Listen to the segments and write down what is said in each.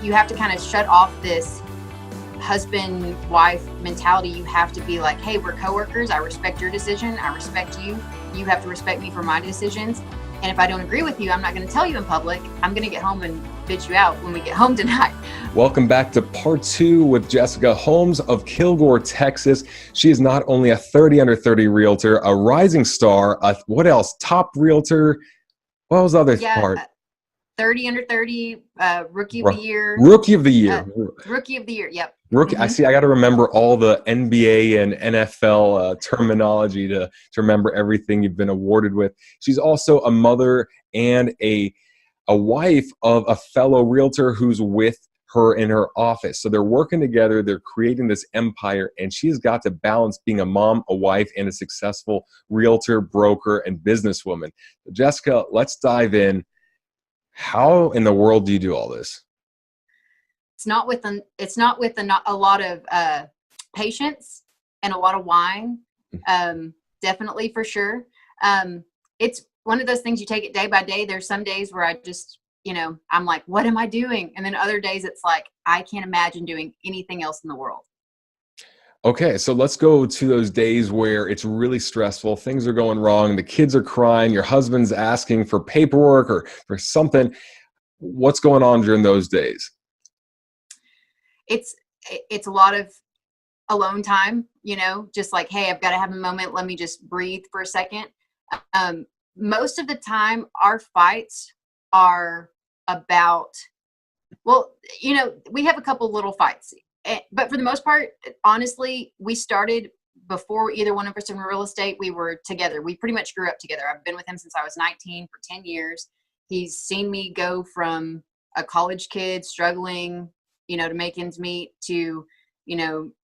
you have to kind of shut off this husband wife mentality. You have to be like, hey, we're coworkers. I respect your decision. I respect you. You have to respect me for my decisions. And if I don't agree with you, I'm not going to tell you in public. I'm going to get home and bitch you out when we get home tonight. Welcome back to part 2 with Jessica Holmes of Kilgore, Texas. She is not only a 30 under 30 realtor, a rising star, what else? Top realtor. What was the other part? 30 under 30, rookie of the year. Rookie of the year. Rookie of the year. Yep. Rookie. I see. I got to remember all the NBA and NFL terminology to remember everything you've been awarded with. She's also a mother and a wife of a fellow realtor who's with her in her office. So they're working together. They're creating this empire, and she's got to balance being a mom, a wife, and a successful realtor, broker, and businesswoman. Jessica, let's dive in. How in the world do you do all this? It's not with a lot of patience and a lot of wine. Definitely, for sure. It's one of those things you take it day by day. There's some days where I just, I'm like, what am I doing? And then other days it's like, I can't imagine doing anything else in the world. Okay, so let's go to those days where it's really stressful, things are going wrong, the kids are crying, your husband's asking for paperwork or for something. What's going on during those days? It's a lot of alone time, just like, hey, I've got to have a moment. Let me just breathe for a second. Most of the time our fights are about, we have a couple little fights. But for the most part, honestly, we started before either one of us in real estate. We were together. We pretty much grew up together. I've been with him since I was 19 for 10 years. He's seen me go from a college kid struggling, to make ends meet to,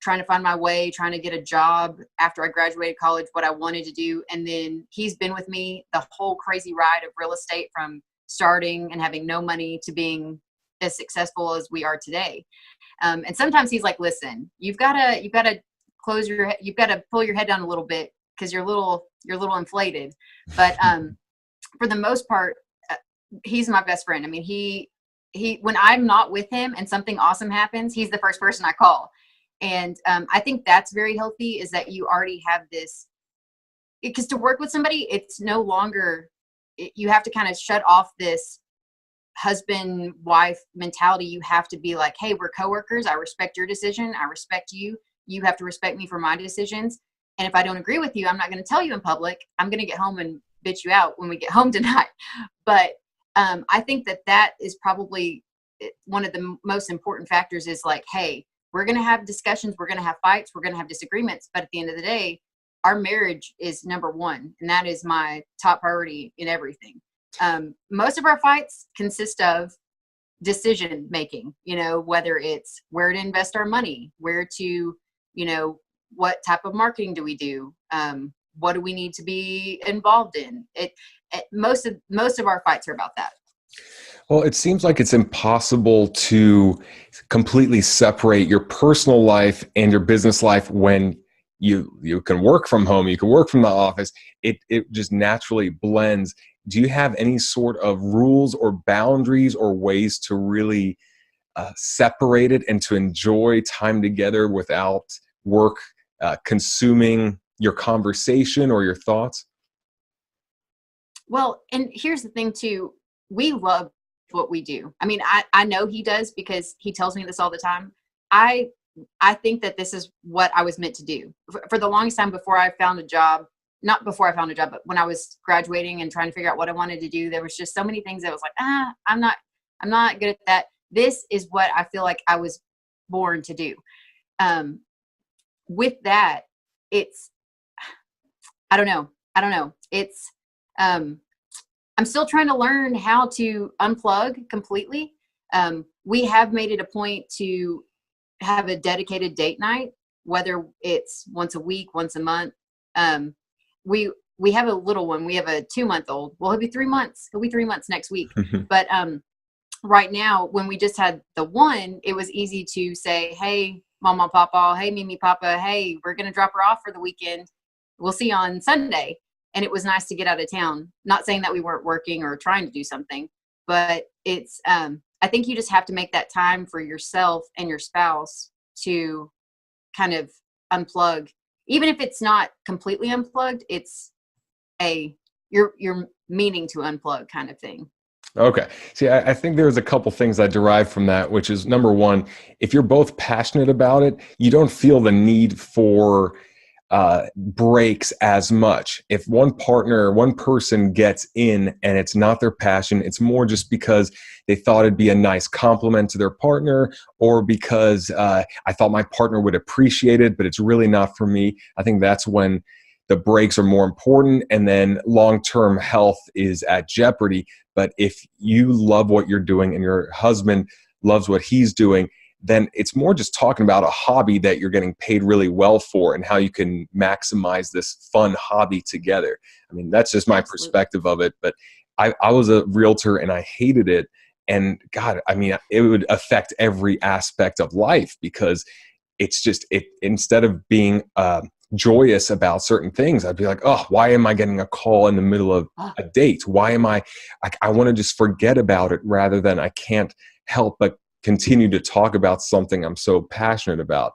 trying to find my way, trying to get a job after I graduated college, what I wanted to do. And then he's been with me the whole crazy ride of real estate, from starting and having no money to being as successful as we are today. And sometimes he's like, listen, you've got to pull your head down a little bit because you're a little inflated. But for the most part, he's my best friend. I mean, he when I'm not with him and something awesome happens, he's the first person I call. And I think that's very healthy, is that you already have this, because to work with somebody, it's no longer, you have to kind of shut off this husband wife mentality. You have to be like, hey, we're coworkers. I respect your decision. I respect you. You have to respect me for my decisions. And if I don't agree with you, I'm not going to tell you in public. I'm going to get home and bitch you out when we get home tonight. But I think that is probably one of the most important factors, is like, hey, we're going to have discussions. We're going to have fights. We're going to have disagreements. But at the end of the day, our marriage is number one. And that is my top priority in everything. Most of our fights consist of decision making, whether it's where to invest our money, where to, what type of marketing do we do? What do we need to be involved in? Most of our fights are about that. Well, it seems like it's impossible to completely separate your personal life and your business life when you can work from home, you can work from the office. It just naturally blends. Do you have any sort of rules or boundaries or ways to really separate it and to enjoy time together without work consuming your conversation or your thoughts? Well, and here's the thing too. We love what we do. I mean, I know he does, because he tells me this all the time. I think that this is what I was meant to do. For the longest time, before I found a job, not before I found a job, but when I was graduating and trying to figure out what I wanted to do, there was just so many things that was like, I'm not good at that. This is what I feel like I was born to do. With that, I don't know. It's, I'm still trying to learn how to unplug completely. We have made it a point to have a dedicated date night, whether it's once a week, once a month. We have a little one. We have a 2-month-old. Well, he'll be 3 months. He'll be 3 months next week. But right now, when we just had the one, it was easy to say, hey, Mama, Papa, hey, Mimi, Papa, hey, we're going to drop her off for the weekend. We'll see you on Sunday. And it was nice to get out of town. Not saying that we weren't working or trying to do something, but it's I think you just have to make that time for yourself and your spouse to kind of unplug. Even if it's not completely unplugged, it's you're meaning to unplug kind of thing. Okay. See, I think there's a couple things I derive from that, which is number one, if you're both passionate about it, you don't feel the need for breaks as much. If one partner, one person gets in and it's not their passion, it's more just because they thought it'd be a nice compliment to their partner, or because I thought my partner would appreciate it, but it's really not for me. I think that's when the breaks are more important, and then long-term health is at jeopardy. But if you love what you're doing and your husband loves what he's doing, then it's more just talking about a hobby that you're getting paid really well for and how you can maximize this fun hobby together. I mean, that's just my Absolutely. perspective of it. But I was a realtor and I hated it. And God, I mean, it would affect every aspect of life, because it's just, instead of being joyous about certain things, I'd be like, oh, why am I getting a call in the middle of a date? Why am I want to just forget about it, rather than I can't help but continue to talk about something I'm so passionate about.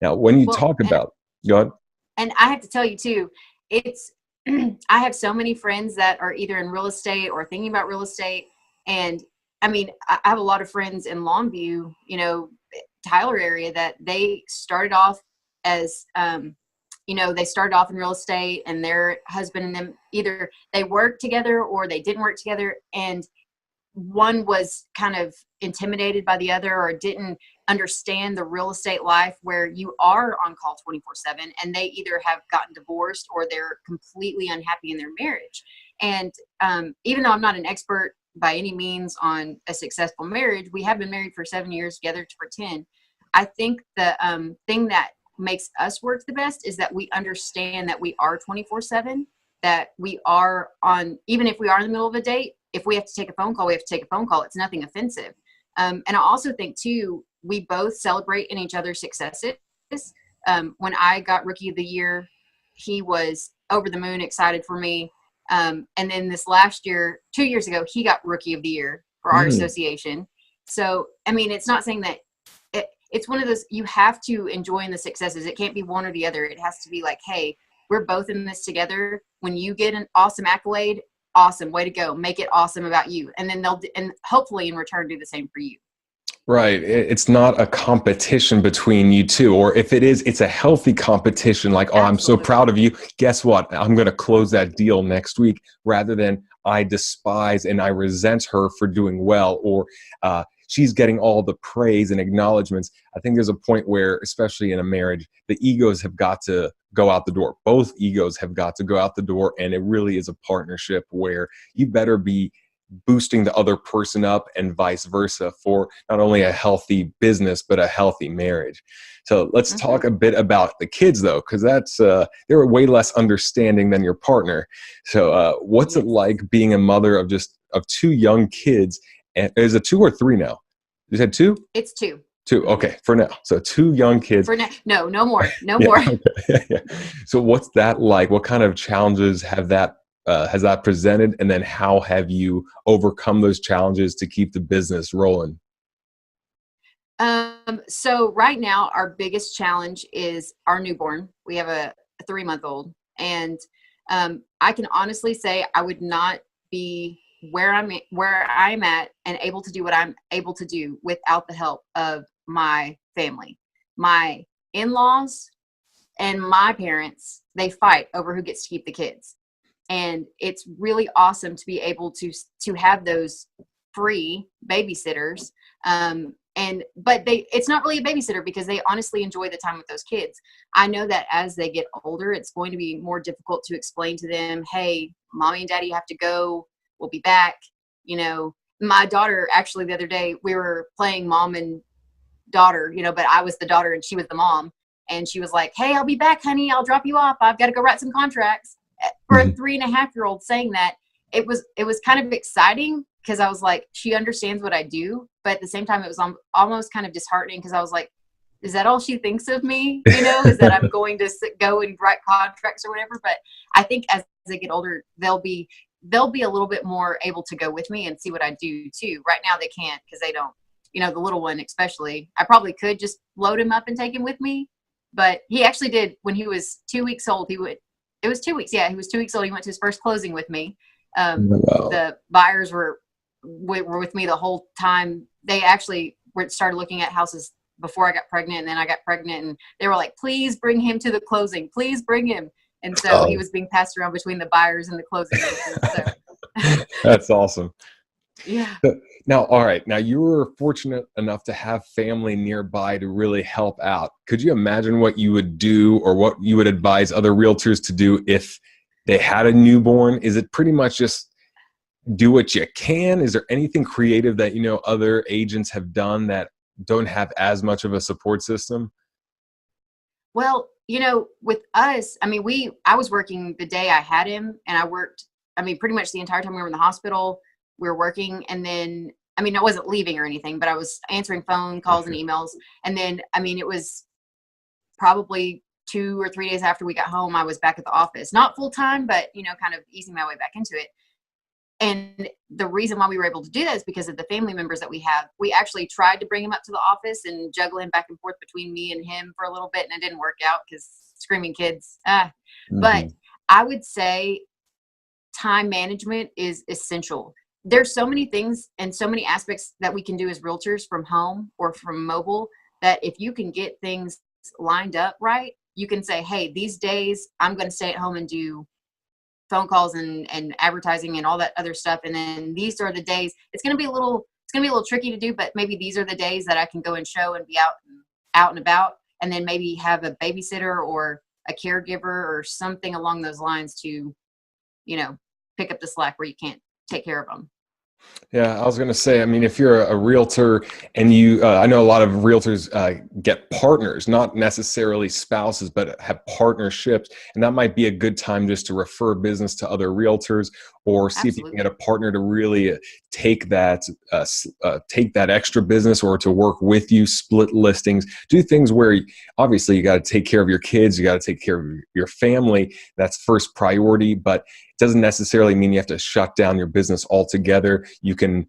Now, when you Well, talk about, go ahead. and I have to tell you too, it's I have so many friends that are either in real estate or thinking about real estate. And I mean, I have a lot of friends in Longview, Tyler area, that they started off as, they started off in real estate, and their husband and them, either they worked together or they didn't work together. And one was kind of intimidated by the other, or didn't understand the real estate life where you are on call 24/7, and they either have gotten divorced or they're completely unhappy in their marriage. And even though I'm not an expert by any means on a successful marriage, we have been married for 7 years, together for 10. I think the thing that makes us work the best is that we understand that we are 24/7, that we are on, even if we are in the middle of a date, if we have to take a phone call, we have to take a phone call. It's nothing offensive. And I also think too, we both celebrate in each other's successes. When I got Rookie of the Year, he was over the moon excited for me. And then this last year, 2 years ago, he got Rookie of the Year for our association. So, I mean, it's not saying that it's one of those, you have to enjoy in the successes. It can't be one or the other. It has to be like, hey, we're both in this together. When you get an awesome accolade, awesome, way to go, make it awesome about you, and then and hopefully in return do the same for you. Right. It's not a competition between you two, or if it is, it's a healthy competition. Like, oh, I'm so Absolutely. proud of you. Guess what? I'm going to close that deal next week, rather than I despise and I resent her for doing well, or she's getting all the praise and acknowledgments. I think there's a point where, especially in a marriage, the egos have got to go out the door. Both egos have got to go out the door. And it really is a partnership where you better be boosting the other person up, and vice versa, for not only a healthy business, but a healthy marriage. So let's talk a bit about the kids, though, because that's they're way less understanding than your partner. So what's it Yes. like being a mother of two young kids? And is it 2 or 3 now? You said 2? It's 2. 2. Okay, for now. So 2 young kids. For now, no more, no Yeah. more. Okay. Yeah. So what's that like? What kind of challenges has that presented? And then how have you overcome those challenges to keep the business rolling? So right now, our biggest challenge is our newborn. We have a 3-month-old, and I can honestly say I would not be where I'm at and able to do what I'm able to do without the help of my family. My in-laws and my parents, they fight over who gets to keep the kids. And it's really awesome to be able to have those free babysitters. But it's not really a babysitter, because they honestly enjoy the time with those kids. I know that as they get older, it's going to be more difficult to explain to them, hey, mommy and daddy have to go, we'll be back. My daughter, actually, the other day we were playing mom and daughter, but I was the daughter and she was the mom. And she was like, hey, I'll be back, honey. I'll drop you off. I've got to go write some contracts. For a 3.5-year-old saying that, it was kind of exciting, because I was like, she understands what I do. But at the same time, it was almost kind of disheartening, because I was like, is that all she thinks of me? Is that I'm going to go and write contracts or whatever? But I think as they get older, they'll be they'll be a little bit more able to go with me and see what I do too. Right now they can't because they don't, the little one especially. I probably could just load him up and take him with me, but he actually did when he was 2 weeks old. It was 2 weeks. Yeah, he was 2 weeks old. He went to his first closing with me. Wow. The buyers were with me the whole time. They actually started looking at houses before I got pregnant, and then I got pregnant, and they were like, please bring him to the closing. Please bring him. And so he Oh, was being passed around between the buyers and the closing agents. So that's awesome. yeah. Now, all right. Now, you were fortunate enough to have family nearby to really help out. Could you imagine what you would do or what you would advise other realtors to do if they had a newborn? Is it pretty much just do what you can? Is there anything creative that other agents have done that don't have as much of a support system? Well, with us, I mean, I was working the day I had him, and I worked, I mean, pretty much the entire time we were in the hospital, we were working. And then, I mean, I wasn't leaving or anything, but I was answering phone calls and emails. And then, I mean, it was probably 2 or 3 days after we got home, I was back at the office, not full time, but, kind of easing my way back into it. And the reason why we were able to do that is because of the family members that we have. We actually tried to bring him up to the office and juggle him back and forth between me and him for a little bit, and it didn't work out because screaming kids. But I would say time management is essential. There's so many things and so many aspects that we can do as realtors from home or from mobile, that if you can get things lined up right, you can say, hey, these days I'm going to stay at home and do phone calls and advertising and all that other stuff. And then these are the days it's going to be a little tricky to do, but maybe these are the days that I can go and show and be out and about, and then maybe have a babysitter or a caregiver or something along those lines to, pick up the slack where you can't take care of them. Yeah, I was going to say, I mean, if you're a realtor and I know a lot of realtors get partners, not necessarily spouses, but have partnerships. And that might be a good time just to refer business to other realtors, or see if you can Absolutely. get a partner to really take that extra business, or to work with you, split listings, do things where obviously you got to take care of your kids, you got to take care of your family. That's first priority, but it doesn't necessarily mean you have to shut down your business altogether. You can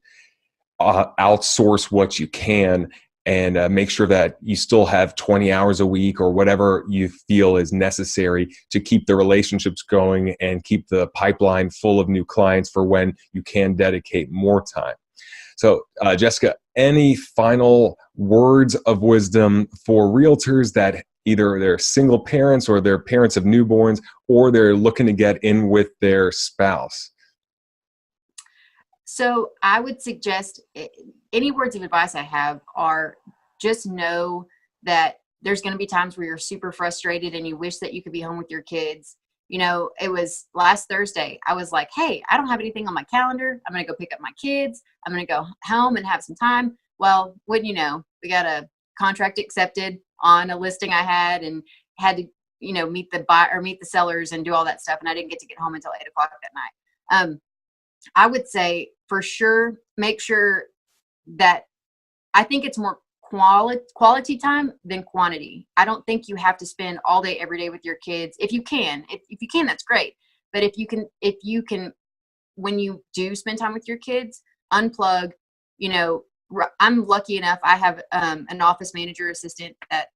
outsource what you can, and make sure that you still have 20 hours a week or whatever you feel is necessary to keep the relationships going and keep the pipeline full of new clients for when you can dedicate more time. So, Jessica, any final words of wisdom for realtors that either they're single parents or they're parents of newborns, or they're looking to get in with their spouse? So I would suggest any words of advice I have are just know that there's going to be times where you're super frustrated and you wish that you could be home with your kids. It was last Thursday. I was like, hey, I don't have anything on my calendar. I'm going to go pick up my kids. I'm going to go home and have some time. Well, wouldn't you know, we got a contract accepted on a listing I had, and had to, meet the buyer or meet the sellers and do all that stuff. And I didn't get to get home until 8 o'clock that night. I would say for sure, make sure that I think it's more quality time than quantity. I don't think you have to spend all day, every day with your kids. If you can, if you can, that's great. But if you can, when you do spend time with your kids, unplug. I'm lucky enough. I have an office manager assistant that,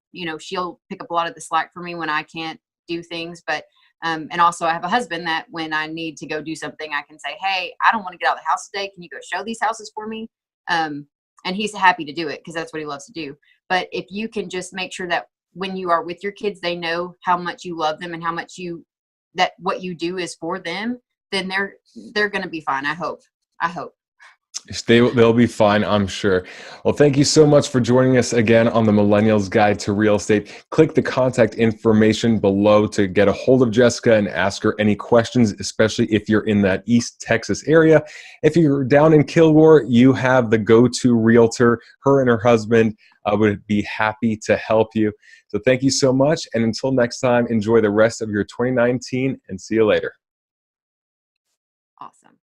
she'll pick up a lot of the slack for me when I can't do things. But and also I have a husband that when I need to go do something, I can say, hey, I don't want to get out of the house today. Can you go show these houses for me? And he's happy to do it because that's what he loves to do. But if you can just make sure that when you are with your kids, they know how much you love them and how much that what you do is for them, then they're going to be fine. I hope. They'll be fine, I'm sure. Well, thank you so much for joining us again on the Millennials Guide to Real Estate. Click the contact information below to get a hold of Jessica and ask her any questions, especially if you're in that East Texas area. If you're down in Kilgore, you have the go-to realtor. Her and her husband would be happy to help you. So thank you so much. And until next time, enjoy the rest of your 2019 and see you later. Awesome.